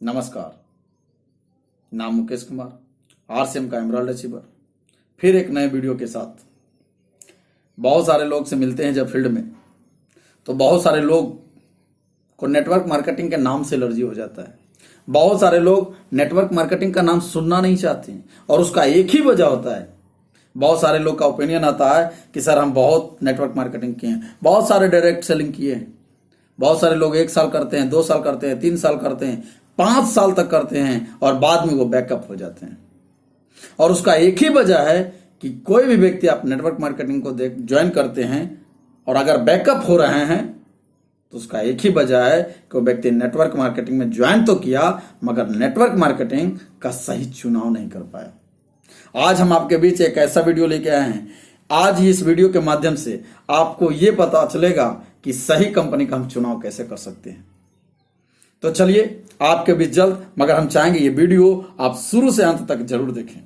नमस्कार। नाम मुकेश कुमार, आरसीएम का एमराल्ड अचीवर, फिर एक नए वीडियो के साथ। बहुत सारे लोग से मिलते हैं जब फील्ड में, तो बहुत सारे लोग को नेटवर्क मार्केटिंग के नाम से एलर्जी हो जाता है। बहुत सारे लोग नेटवर्क मार्केटिंग का नाम सुनना नहीं चाहते हैं और उसका एक ही वजह होता है। बहुत सारे लोग का ओपिनियन आता है कि सर हम बहुत नेटवर्क मार्केटिंग किए हैं, बहुत सारे डायरेक्ट सेलिंग किए हैं। बहुत सारे लोग 1 साल करते हैं, 2 साल करते हैं, 3 साल करते हैं, 5 साल तक करते हैं और बाद में वो बैकअप हो जाते हैं। और उसका एक ही वजह है कि कोई भी व्यक्ति आप नेटवर्क मार्केटिंग को ज्वाइन करते हैं और अगर बैकअप हो रहे हैं तो उसका एक ही वजह है कि वो व्यक्ति नेटवर्क मार्केटिंग में ज्वाइन तो किया मगर नेटवर्क मार्केटिंग का सही चुनाव नहीं कर पाया। आज हम आपके बीच एक ऐसा वीडियो लेके आए हैं। आज ही इस वीडियो के माध्यम से आपको ये पता चलेगा कि सही कंपनी का हम चुनाव कैसे कर सकते हैं। तो चलिए आपके बीच जल्द, मगर हम चाहेंगे ये वीडियो आप शुरू से अंत तक जरूर देखें।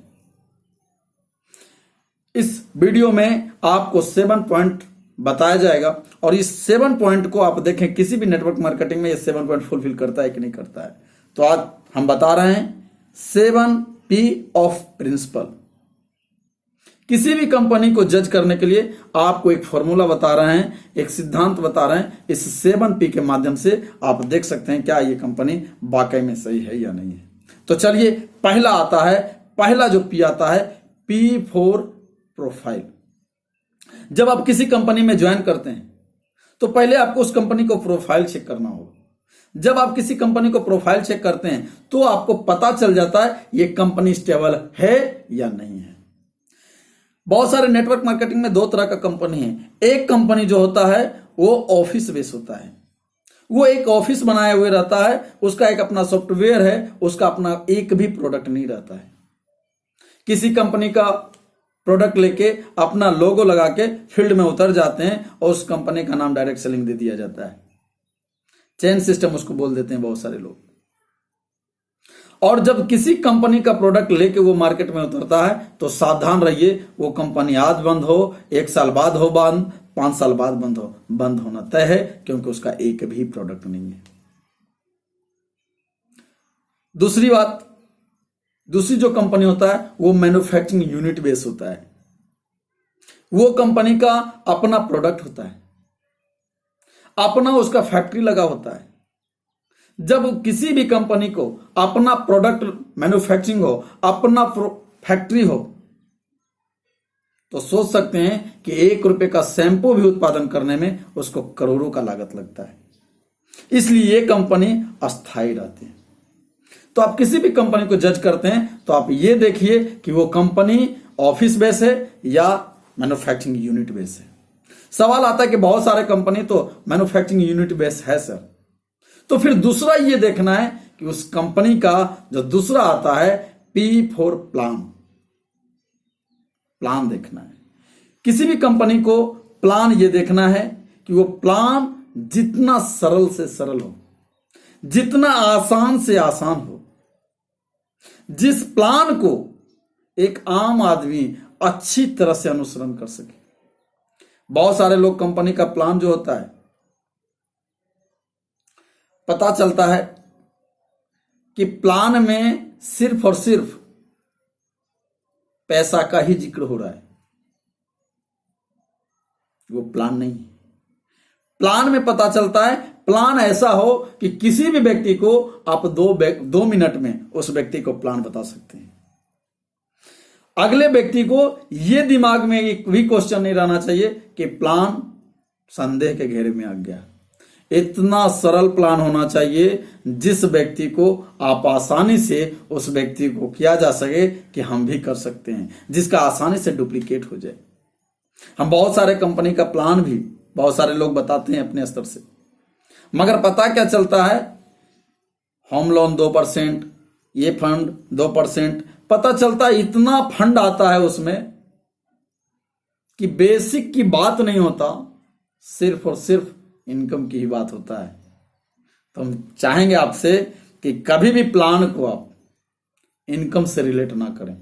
इस वीडियो में आपको 7 पॉइंट बताया जाएगा और इस 7 पॉइंट को आप देखें किसी भी नेटवर्क मार्केटिंग में ये 7 पॉइंट फुलफिल करता है कि नहीं करता है। तो आज हम बता रहे हैं 7P ऑफ प्रिंसिपल। किसी भी कंपनी को जज करने के लिए आपको एक फॉर्मूला बता रहे हैं, एक सिद्धांत बता रहे हैं। इस 7P के माध्यम से आप देख सकते हैं क्या ये कंपनी वाकई में सही है या नहीं है। तो चलिए पहला आता है, पहला जो P आता है P फॉर प्रोफाइल। जब आप किसी कंपनी में ज्वाइन करते हैं तो पहले आपको उस कंपनी को प्रोफाइल चेक करना होगा। जब आप किसी कंपनी को प्रोफाइल चेक करते हैं तो आपको पता चल जाता है ये कंपनी स्टेबल है या नहीं है। बहुत सारे नेटवर्क मार्केटिंग में 2 तरह का कंपनी है। एक कंपनी जो होता है वो ऑफिस बेस होता है, वो एक ऑफिस बनाए हुए रहता है, उसका एक अपना सॉफ्टवेयर है, उसका अपना एक भी प्रोडक्ट नहीं रहता है। किसी कंपनी का प्रोडक्ट लेके अपना लोगो लगा के फील्ड में उतर जाते हैं और उस कंपनी का नाम डायरेक्ट सेलिंग दे दिया जाता है। चेन सिस्टम उसको बोल देते हैं बहुत सारे लोग। और जब किसी कंपनी का प्रोडक्ट लेके वो मार्केट में उतरता है तो सावधान रहिए, वो कंपनी आज बंद हो, 1 साल बाद हो बंद, 5 साल बाद बंद हो, बंद होना तय है, क्योंकि उसका एक भी प्रोडक्ट नहीं है। दूसरी बात, दूसरी जो कंपनी होता है वो मैन्युफैक्चरिंग यूनिट बेस होता है। वो कंपनी का अपना प्रोडक्ट होता है, अपना उसका फैक्ट्री लगा होता है। जब किसी भी कंपनी को अपना प्रोडक्ट मैन्युफैक्चरिंग हो, अपना फैक्ट्री हो, तो सोच सकते हैं कि 1 रुपए का शैंपू भी उत्पादन करने में उसको करोड़ों का लागत लगता है। इसलिए ये कंपनी अस्थायी रहती है। तो आप किसी भी कंपनी को जज करते हैं तो आप ये देखिए कि वो कंपनी ऑफिस बेस है या मैन्युफैक्चरिंग यूनिट बेस है। सवाल आता है कि बहुत सारे कंपनी तो मैन्युफैक्चरिंग यूनिट बेस है सर, तो फिर दूसरा ये देखना है कि उस कंपनी का जो दूसरा आता है P फॉर प्लान। प्लान देखना है किसी भी कंपनी को। प्लान ये देखना है कि वो प्लान जितना सरल से सरल हो, जितना आसान से आसान हो, जिस प्लान को एक आम आदमी अच्छी तरह से अनुसरण कर सके। बहुत सारे लोग कंपनी का प्लान जो होता है, पता चलता है कि प्लान में सिर्फ और सिर्फ पैसा का ही जिक्र हो रहा है। वो प्लान नहीं है। प्लान में पता चलता है, प्लान ऐसा हो कि किसी भी व्यक्ति को आप 2 मिनट में उस व्यक्ति को प्लान बता सकते हैं। अगले व्यक्ति को यह दिमाग में एक भी क्वेश्चन नहीं रहना चाहिए कि प्लान संदेह के घेरे में आ गया। इतना सरल प्लान होना चाहिए जिस व्यक्ति को आप आसानी से उस व्यक्ति को किया जा सके कि हम भी कर सकते हैं, जिसका आसानी से डुप्लीकेट हो जाए। हम बहुत सारे कंपनी का प्लान भी बहुत सारे लोग बताते हैं अपने स्तर से, मगर पता क्या चलता है, होम लोन 2%, ये फंड 2%, पता चलता है इतना फंड आता है उसमें कि बेसिक की बात नहीं होता, सिर्फ और सिर्फ इनकम की ही बात होता है। तो हम चाहेंगे आपसे कि कभी भी प्लान को आप इनकम से रिलेट ना करें।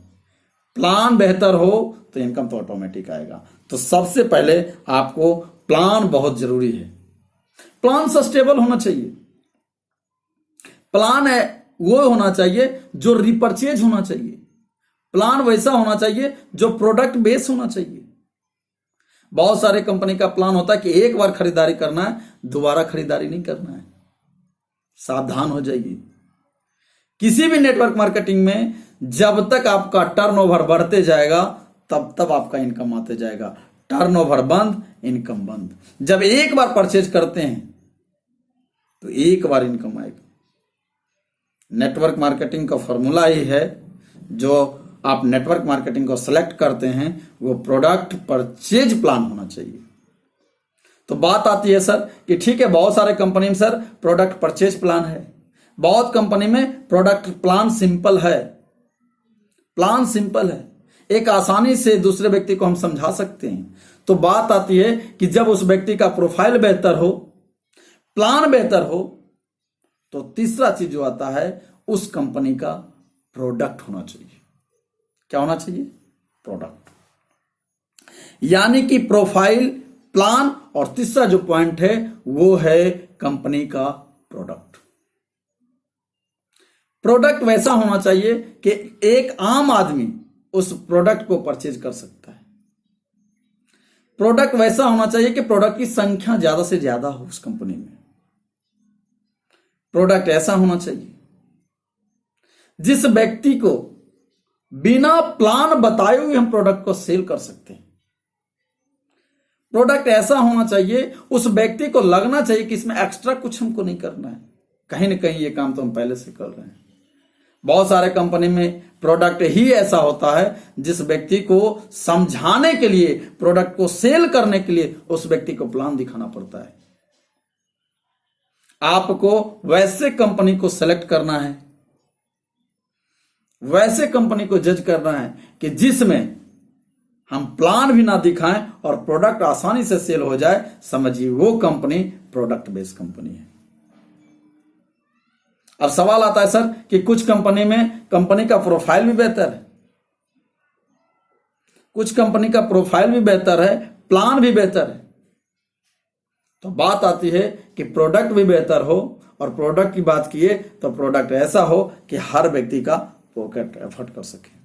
प्लान बेहतर हो तो इनकम तो ऑटोमेटिक आएगा। तो सबसे पहले आपको प्लान बहुत जरूरी है। प्लान सस्टेबल होना चाहिए। प्लान है वो होना चाहिए जो रिपर्चेज होना चाहिए, प्लान वैसा होना चाहिए जो प्रोडक्ट बेस होना चाहिए। बहुत सारे कंपनी का प्लान होता है कि एक बार खरीदारी करना है, दोबारा खरीदारी नहीं करना है। सावधान हो जाइए। किसी भी नेटवर्क मार्केटिंग में जब तक आपका टर्नओवर बढ़ते जाएगा तब तक आपका इनकम आते जाएगा। टर्नओवर बंद, इनकम बंद। जब एक बार परचेज करते हैं तो एक बार इनकम आएगा। नेटवर्क मार्केटिंग का फॉर्मूला ही है, जो आप नेटवर्क मार्केटिंग को सेलेक्ट करते हैं वो प्रोडक्ट परचेज प्लान होना चाहिए। तो बात आती है सर कि ठीक है, बहुत सारे कंपनी में सर प्रोडक्ट परचेज प्लान है, बहुत कंपनी में प्रोडक्ट प्लान सिंपल है। प्लान सिंपल है, एक आसानी से दूसरे व्यक्ति को हम समझा सकते हैं। तो बात आती है कि जब उस व्यक्ति का प्रोफाइल बेहतर हो, प्लान बेहतर हो, तो तीसरा चीज जो आता है उस कंपनी का प्रोडक्ट होना चाहिए। क्या होना चाहिए? प्रोडक्ट। यानी कि प्रोफाइल, प्लान और तीसरा जो पॉइंट है वो है कंपनी का प्रोडक्ट। प्रोडक्ट वैसा होना चाहिए कि एक आम आदमी उस प्रोडक्ट को परचेज कर सकता है। प्रोडक्ट वैसा होना चाहिए कि प्रोडक्ट की संख्या ज्यादा से ज्यादा हो उस कंपनी में। प्रोडक्ट ऐसा होना चाहिए जिस व्यक्ति को बिना प्लान बताए हुए हम प्रोडक्ट को सेल कर सकते हैं। प्रोडक्ट ऐसा होना चाहिए उस व्यक्ति को लगना चाहिए कि इसमें एक्स्ट्रा कुछ हमको नहीं करना है, कहीं ना कहीं ये काम तो हम पहले से कर रहे हैं। बहुत सारे कंपनी में प्रोडक्ट ही ऐसा होता है जिस व्यक्ति को समझाने के लिए, प्रोडक्ट को सेल करने के लिए उस व्यक्ति को प्लान दिखाना पड़ता है। आपको वैसे कंपनी को सेलेक्ट करना है, वैसे कंपनी को जज करना है कि जिसमें हम प्लान भी ना दिखाएं और प्रोडक्ट आसानी से सेल हो जाए। समझिए वो कंपनी प्रोडक्ट बेस्ड कंपनी है। अब सवाल आता है सर कि कुछ कंपनी में कंपनी का प्रोफाइल भी बेहतर है, कुछ कंपनी का प्रोफाइल भी बेहतर है, प्लान भी बेहतर है। तो बात आती है कि प्रोडक्ट भी बेहतर हो, और प्रोडक्ट की बात किए तो प्रोडक्ट ऐसा हो कि हर व्यक्ति का पॉकेट एफर्ट कर सके,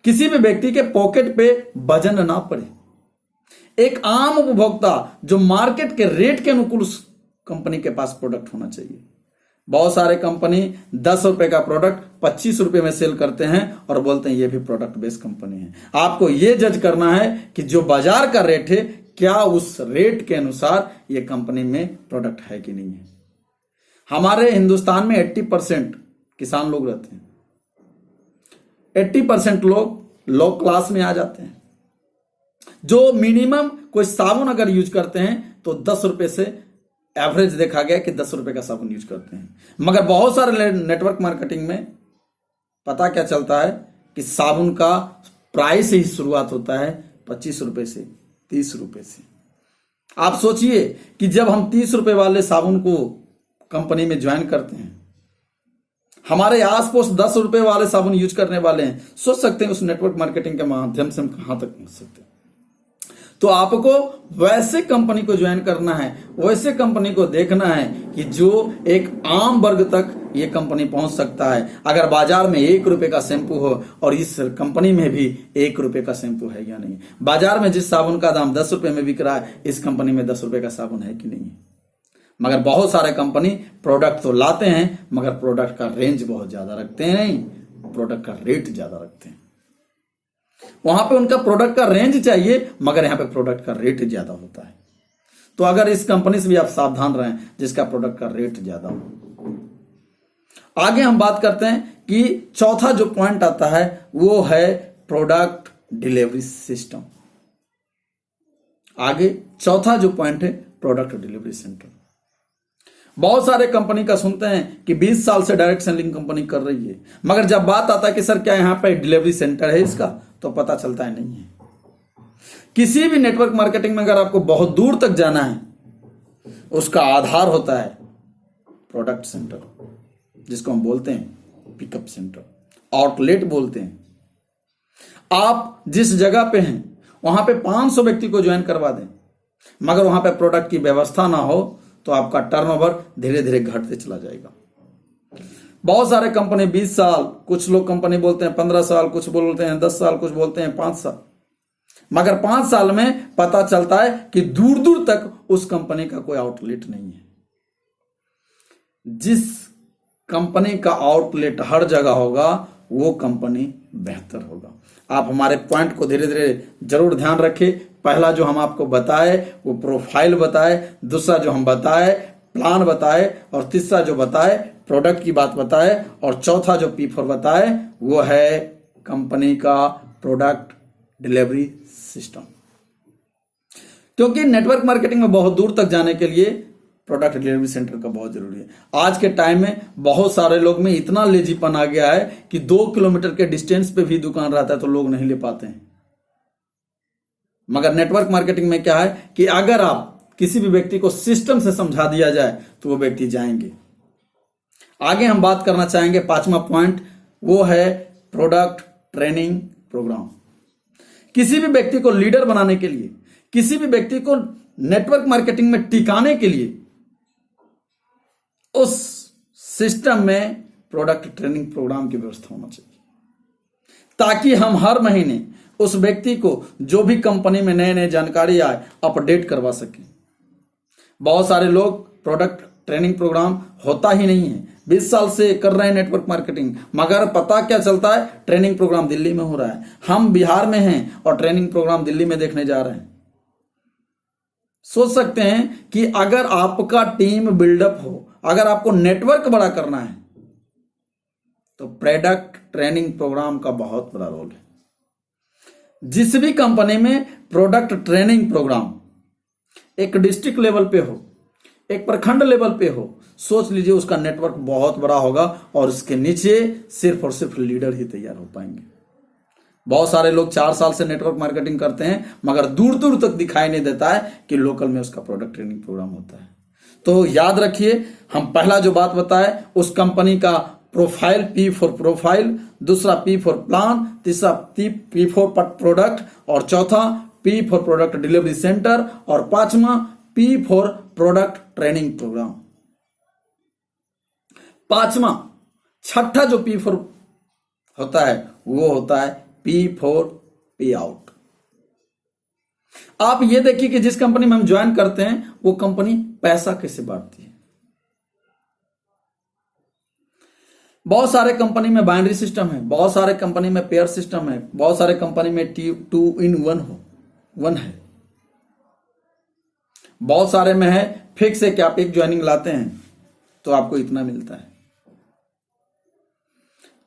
किसी भी व्यक्ति के पॉकेट पे वजन ना पड़े। एक आम उपभोक्ता जो मार्केट के रेट के अनुकूल उस कंपनी के पास प्रोडक्ट होना चाहिए। बहुत सारे कंपनी 10 रुपए का प्रोडक्ट 25 रुपए में सेल करते हैं और बोलते हैं ये भी प्रोडक्ट बेस्ड कंपनी है। आपको ये जज करना है कि जो बाजार का रेट है क्या उस रेट के अनुसार ये कंपनी में प्रोडक्ट है कि नहीं है। हमारे हिंदुस्तान में 80% किसान लोग रहते हैं, 80% लोग लो क्लास में आ जाते हैं। जो मिनिमम कोई साबुन अगर यूज करते हैं तो 10 रुपए से एवरेज देखा गया कि 10 रुपए का साबुन यूज करते हैं। मगर बहुत सारे नेटवर्क मार्केटिंग में पता क्या चलता है कि साबुन का प्राइस ही शुरुआत होता है 25 रुपए से, 30 रुपए से। आप सोचिए कि जब हम 30 रुपए वाले साबुन को कंपनी में ज्वाइन करते हैं, हमारे आस पास 10 रुपए वाले साबुन यूज करने वाले हैं, सोच सकते हैं उस नेटवर्क मार्केटिंग के माध्यम से हम कहां तक पहुंच सकते हैं। तो आपको वैसे कंपनी को ज्वाइन करना है, वैसे कंपनी को देखना है कि जो एक आम वर्ग तक ये कंपनी पहुंच सकता है। अगर बाजार में 1 रुपए का शैंपू हो और इस कंपनी में भी 1 रुपए का शैंपू है या नहीं, बाजार में जिस साबुन का दाम 10 रुपए में बिक रहा है, इस कंपनी में 10 रुपए का साबुन है कि नहीं है। मगर बहुत सारे कंपनी प्रोडक्ट तो लाते हैं मगर प्रोडक्ट का रेंज बहुत ज्यादा रखते हैं, नहीं, प्रोडक्ट का रेट ज्यादा रखते हैं। वहां पे उनका प्रोडक्ट का रेंज चाहिए मगर यहां पे प्रोडक्ट का रेट ज्यादा होता है। तो अगर इस कंपनी से भी आप सावधान रहें जिसका प्रोडक्ट का रेट ज्यादा हो। आगे हम बात करते हैं कि चौथा जो पॉइंट आता है वो है प्रोडक्ट डिलीवरी सिस्टम। आगे चौथा जो पॉइंट है प्रोडक्ट डिलीवरी सेंटर। बहुत सारे कंपनी का सुनते हैं कि 20 साल से डायरेक्ट सेलिंग कंपनी कर रही है, मगर जब बात आता है कि सर क्या यहां पे डिलीवरी सेंटर है इसका, तो पता चलता है नहीं है। किसी भी नेटवर्क मार्केटिंग में अगर आपको बहुत दूर तक जाना है, उसका आधार होता है प्रोडक्ट सेंटर, जिसको हम बोलते हैं पिकअप सेंटर, आउटलेट बोलते हैं। आप जिस जगह पे हैं वहां पे 500 व्यक्ति को ज्वाइन करवा दें, मगर वहां पे प्रोडक्ट की व्यवस्था ना हो तो आपका टर्नओवर धीरे धीरे घटते चला जाएगा। बहुत सारे कंपनी 20 साल, कुछ लोग कंपनी बोलते हैं 15 साल, कुछ बोलते हैं 10 साल, कुछ बोलते हैं 5 साल। मगर 5 साल में पता चलता है कि दूर दूर तक उस कंपनी का कोई आउटलेट नहीं है। जिस कंपनी का आउटलेट हर जगह होगा वो कंपनी बेहतर होगा। आप हमारे पॉइंट को धीरे धीरे जरूर ध्यान रखें। पहला जो हम आपको बताए वो प्रोफाइल बताए, दूसरा जो हम बताए प्लान बताए, और तीसरा जो बताए प्रोडक्ट की बात बताए, और चौथा जो P4 बताए वो है कंपनी का प्रोडक्ट डिलीवरी सिस्टम। क्योंकि नेटवर्क मार्केटिंग में बहुत दूर तक जाने के लिए प्रोडक्ट डिलीवरी सेंटर का बहुत जरूरी है। आज के टाइम में बहुत सारे लोग में इतना लेजीपन आ गया है कि 2 किलोमीटर के डिस्टेंस पे भी दुकान रहता है तो लोग नहीं ले पाते हैं। मगर नेटवर्क मार्केटिंग में क्या है कि अगर आप किसी भी व्यक्ति को सिस्टम से समझा दिया जाए तो वो व्यक्ति जाएंगे। आगे हम बात करना चाहेंगे 5वां पॉइंट, वो है प्रोडक्ट ट्रेनिंग प्रोग्राम। किसी भी व्यक्ति को लीडर बनाने के लिए, किसी भी व्यक्ति को नेटवर्क मार्केटिंग में टिकाने के लिए उस सिस्टम में प्रोडक्ट ट्रेनिंग प्रोग्राम की व्यवस्था होना चाहिए, ताकि हम हर महीने उस व्यक्ति को जो भी कंपनी में नए नए जानकारी आए अपडेट करवा सकें। बहुत सारे लोग प्रोडक्ट ट्रेनिंग प्रोग्राम होता ही नहीं है, 20 साल से कर रहे हैं नेटवर्क मार्केटिंग, मगर पता क्या चलता है ट्रेनिंग प्रोग्राम दिल्ली में हो रहा है। हम बिहार में हैं और ट्रेनिंग प्रोग्राम दिल्ली में देखने जा रहे हैं। सोच सकते हैं कि अगर आपका टीम बिल्डअप हो, अगर आपको नेटवर्क बड़ा करना है तो प्रोडक्ट ट्रेनिंग प्रोग्राम का बहुत बड़ा रोल है। जिस भी कंपनी में प्रोडक्ट ट्रेनिंग प्रोग्राम एक डिस्ट्रिक्ट लेवल पे हो, एक प्रखंड लेवल पे हो, सोच लीजिए उसका नेटवर्क बहुत बड़ा होगा और उसके नीचे सिर्फ और सिर्फ लीडर ही तैयार हो पाएंगे। बहुत सारे लोग 4 साल से नेटवर्क मार्केटिंग करते हैं मगर दूर दूर तक दिखाई नहीं देता है कि लोकल में उसका प्रोडक्ट ट्रेनिंग प्रोग्राम होता है। तो याद रखिए, हम पहला जो बात बताए उस कंपनी का प्रोफाइल, P4 प्रोफाइल, दूसरा P4 प्लान, तीसरा P4 प्रोडक्ट, और चौथा P4 प्रोडक्ट डिलीवरी सेंटर, और 5वां P4 प्रोडक्ट ट्रेनिंग प्रोग्राम। 5वां, छठा जो P4 होता है वो होता है P4 पे आउट। आप ये देखिए कि जिस कंपनी में हम ज्वाइन करते हैं वो कंपनी पैसा कैसे बांटती है। बहुत सारे कंपनी में बाइनरी सिस्टम है, बहुत सारे कंपनी में पेयर सिस्टम है, बहुत सारे कंपनी में 2-in-1 है, बहुत सारे में है फिक्स है कि आप एक ज्वाइनिंग लाते हैं तो आपको इतना मिलता है।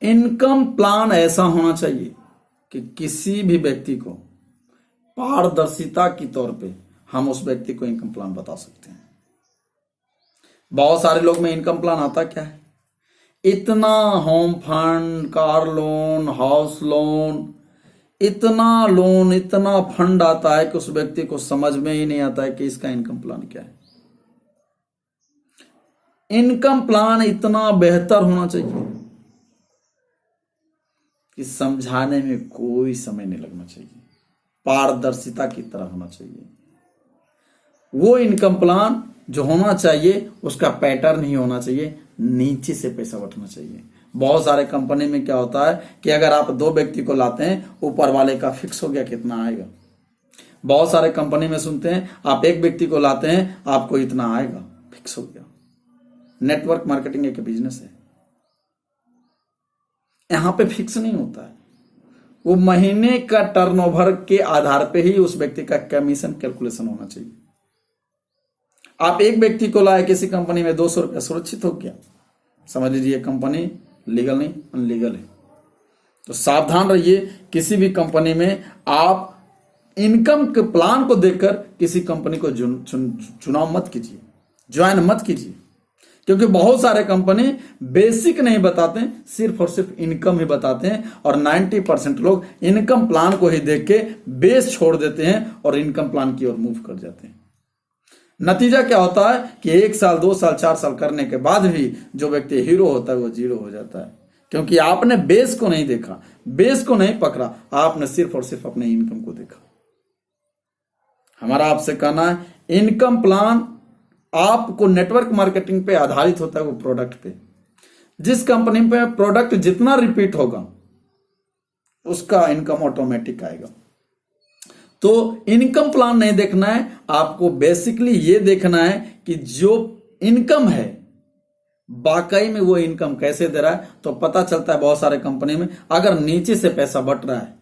इनकम प्लान ऐसा होना चाहिए कि किसी भी व्यक्ति को पारदर्शिता की तौर पे हम उस व्यक्ति को इनकम प्लान बता सकते हैं। बहुत सारे लोग में इनकम प्लान आता क्या है, इतना home fund, car loan, house loan, इतना लोन, इतना फंड आता है कि उस व्यक्ति को समझ में ही नहीं आता है कि इसका इनकम प्लान क्या है। इनकम प्लान इतना बेहतर होना चाहिए कि समझाने में कोई समय नहीं लगना चाहिए, पारदर्शिता की तरह होना चाहिए। वो इनकम प्लान जो होना चाहिए उसका पैटर्न ही होना चाहिए, नीचे से पैसा उठना चाहिए। बहुत सारे कंपनी में क्या होता है कि अगर आप 2 व्यक्ति को लाते हैं ऊपर वाले का फिक्स हो गया कितना आएगा। बहुत सारे कंपनी में सुनते हैं आप एक व्यक्ति को लाते हैं आपको इतना आएगा, फिक्स हो गया। नेटवर्क मार्केटिंग एक बिजनेस है, यहां पे फिक्स नहीं होता है। वो महीने का टर्नओवर के आधार पे ही उस व्यक्ति का कमीशन कैलकुलेशन होना चाहिए। आप एक व्यक्ति को लाए किसी कंपनी में 200 रुपया सुरक्षित हो गया, समझ लीजिए कंपनी लीगल नहीं अनलीगल है। तो सावधान रहिए, किसी भी कंपनी में आप इनकम के प्लान को देखकर किसी कंपनी को चुनाव मत कीजिए, ज्वाइन मत कीजिए। क्योंकि बहुत सारे कंपनी बेसिक नहीं बताते, सिर्फ और सिर्फ इनकम ही बताते हैं, और 90% लोग इनकम प्लान को ही देख के बेस छोड़ देते हैं और इनकम प्लान की ओर मूव कर जाते हैं। नतीजा क्या होता है कि 1 साल 2 साल 4 साल करने के बाद भी जो व्यक्ति हीरो होता है वो जीरो हो जाता है, क्योंकि आपने बेस को नहीं देखा, बेस को नहीं पकड़ा, आपने सिर्फ और सिर्फ अपने इनकम को देखा। हमारा आपसे कहना है इनकम प्लान आपको नेटवर्क मार्केटिंग पे आधारित होता है, वो प्रोडक्ट पे। जिस कंपनी पे प्रोडक्ट जितना रिपीट होगा उसका इनकम ऑटोमेटिक आएगा। तो इनकम प्लान नहीं देखना है आपको, बेसिकली ये देखना है कि जो इनकम है वाकई में वो इनकम कैसे दे रहा है। तो पता चलता है बहुत सारे कंपनी में अगर नीचे से पैसा बट रहा है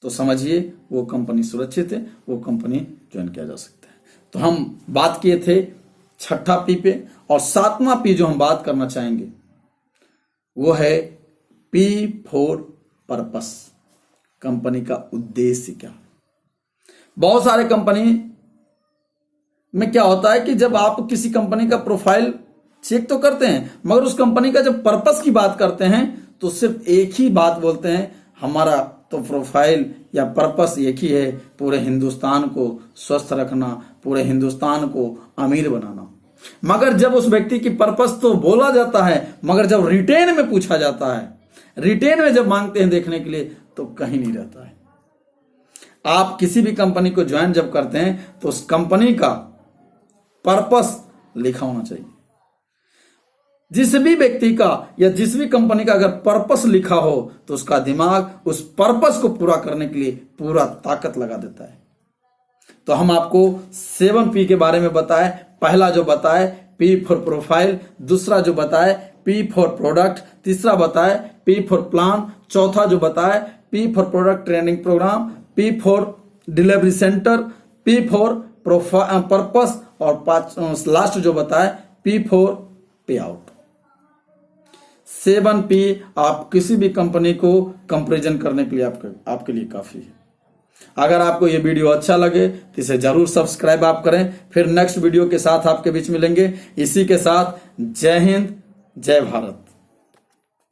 तो समझिए वो कंपनी सुरक्षित है, वो कंपनी ज्वाइन किया जा सकता है। तो हम बात किए थे छठा पी पे, और सातवां पी जो हम बात करना चाहेंगे वो है पी फॉर पर्पस। कंपनी का उद्देश्य क्या। बहुत सारे कंपनी में क्या होता है कि जब आप किसी कंपनी का प्रोफाइल चेक तो करते हैं, मगर उस कंपनी का जब पर्पस की बात करते हैं तो सिर्फ एक ही बात बोलते हैं, हमारा तो प्रोफाइल या पर्पस एक ही है, पूरे हिंदुस्तान को स्वस्थ रखना, पूरे हिंदुस्तान को अमीर बनाना। मगर जब उस व्यक्ति की पर्पस तो बोला जाता है, मगर जब रिटेन में पूछा जाता है, रिटेन में जब मांगते हैं देखने के लिए, तो कहीं नहीं रहता है। आप किसी भी कंपनी को ज्वाइन जब करते हैं तो उस कंपनी का पर्पस लिखा होना चाहिए। जिस भी व्यक्ति का या जिस भी कंपनी का अगर पर्पस लिखा हो तो उसका दिमाग उस पर्पस को पूरा करने के लिए पूरा ताकत लगा देता है। तो हम आपको 7P के बारे में बताए। पहला जो बताए P फॉर प्रोफाइल, दूसरा जो बताए P फॉर प्रोडक्ट, तीसरा बताए P फॉर प्लान, चौथा जो बताए P for product training program, P for delivery centre, P for purpose, और लास्ट जो बताए P फॉर पे आउट। 7P आप किसी भी कंपनी को कंपैरिजन करने के लिए आपके लिए काफी है। अगर आपको ये वीडियो अच्छा लगे तो इसे जरूर सब्सक्राइब आप करें। फिर नेक्स्ट वीडियो के साथ आपके बीच मिलेंगे। इसी के साथ जय हिंद, जय भारत।